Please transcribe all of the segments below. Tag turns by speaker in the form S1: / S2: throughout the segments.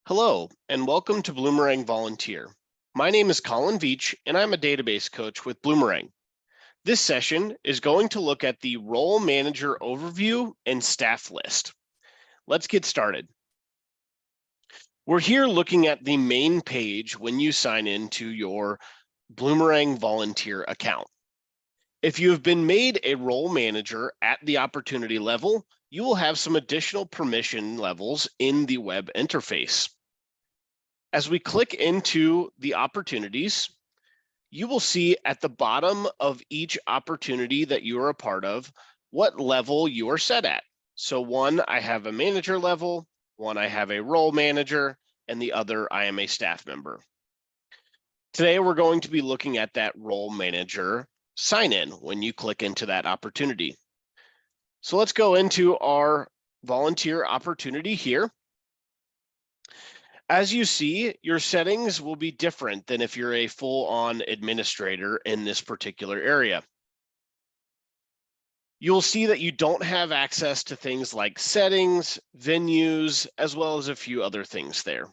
S1: Hello, and welcome to Bloomerang Volunteer. My name is Colin Veach, and I'm a database coach with Bloomerang. This session is going to look at the Role Manager Overview and Staff List. Let's get started. We're here looking at the main page when you sign into your Bloomerang Volunteer account. If you have been made a role manager at the opportunity level, you will have some additional permission levels in the web interface. As we click into the opportunities, you will see at the bottom of each opportunity that you are a part of, what level you are set at. So one, I have a manager level, one, I have a role manager, and the other, I am a staff member. Today, we're going to be looking at that role manager sign in when you click into that opportunity. So let's go into our volunteer opportunity here. As you see, your settings will be different than if you're a full-on administrator in this particular area. You'll see that you don't have access to things like settings, venues, as well as a few other things there.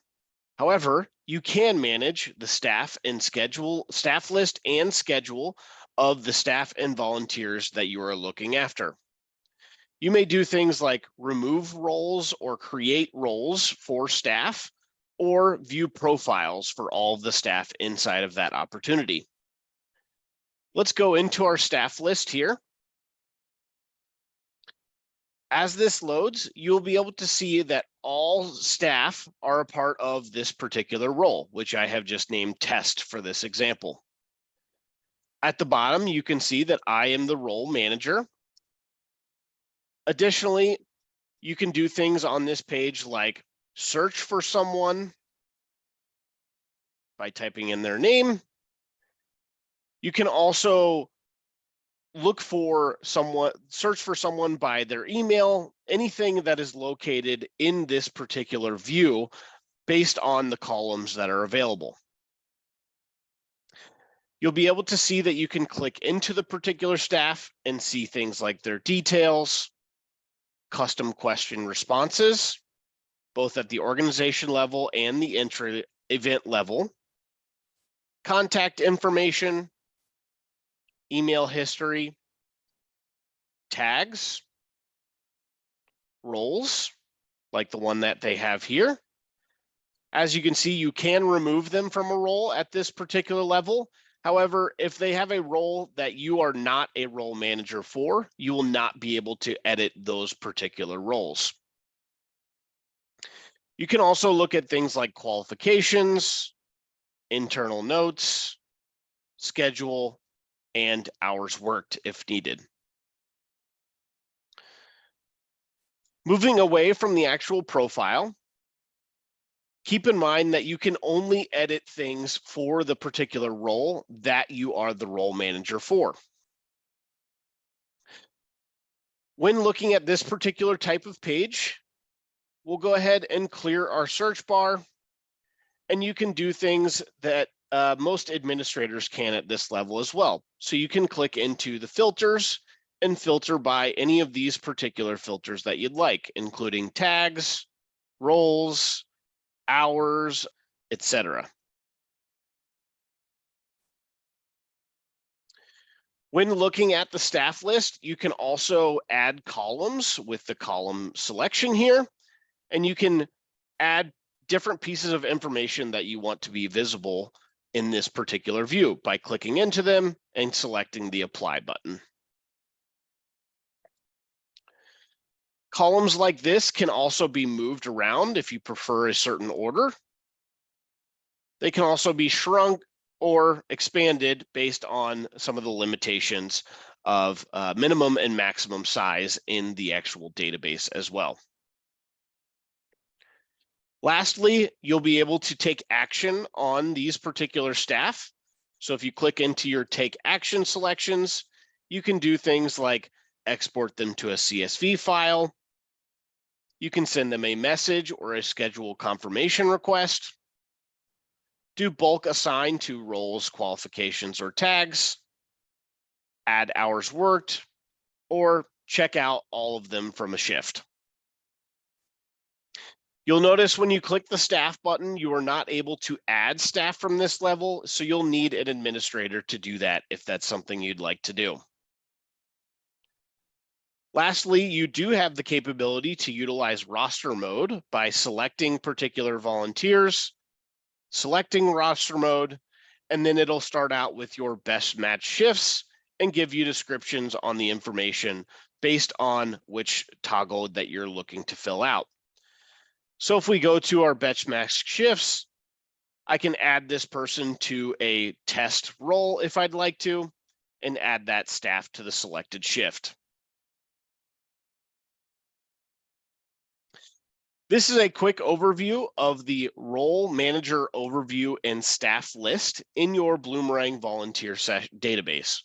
S1: However, you can manage the staff list and schedule of the staff and volunteers that you are looking after. You may do things like remove roles or create roles for staff, or view profiles for all of the staff inside of that opportunity. Let's go into our staff list here. As this loads, you'll be able to see that all staff are a part of this particular role, which I have just named test for this example. At the bottom, you can see that I am the role manager. Additionally, you can do things on this page like search for someone by typing in their name. You can also search for someone by their email, anything that is located in this particular view based on the columns that are available. You'll be able to see that you can click into the particular staff and see things like their details, custom question responses, both at the organization level and the event level, contact information, email history, tags, roles, like the one that they have here. As you can see, you can remove them from a role at this particular level. However, if they have a role that you are not a role manager for, you will not be able to edit those particular roles. You can also look at things like qualifications, internal notes, schedule, and hours worked if needed. Moving away from the actual profile, keep in mind that you can only edit things for the particular role that you are the role manager for. When looking at this particular type of page, we'll go ahead and clear our search bar, and you can do things that most administrators can at this level as well. So you can click into the filters and filter by any of these particular filters that you'd like, including tags, roles, hours, etc. When looking at the staff list, you can also add columns with the column selection here, and you can add different pieces of information that you want to be visible in this particular view by clicking into them and selecting the apply button. Columns like this can also be moved around if you prefer a certain order. They can also be shrunk or expanded based on some of the limitations of minimum and maximum size in the actual database as well. Lastly, you'll be able to take action on these particular staff. So if you click into your take action selections, you can do things like export them to a CSV file. You can send them a message or a schedule confirmation request, do bulk assign to roles, qualifications, or tags, add hours worked, or check out all of them from a shift. You'll notice when you click the staff button, you are not able to add staff from this level, so you'll need an administrator to do that if that's something you'd like to do. Lastly, you do have the capability to utilize roster mode by selecting particular volunteers, selecting roster mode, and then it'll start out with your best match shifts and give you descriptions on the information based on which toggle that you're looking to fill out. So if we go to our best match shifts, I can add this person to a test role if I'd like to, and add that staff to the selected shift. This is a quick overview of the role manager overview and staff list in your Bloomerang volunteer database.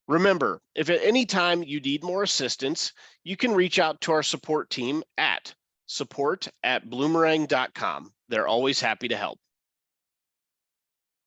S1: Remember, if at any time you need more assistance, you can reach out to our support team at support@bloomerang.com. They're always happy to help.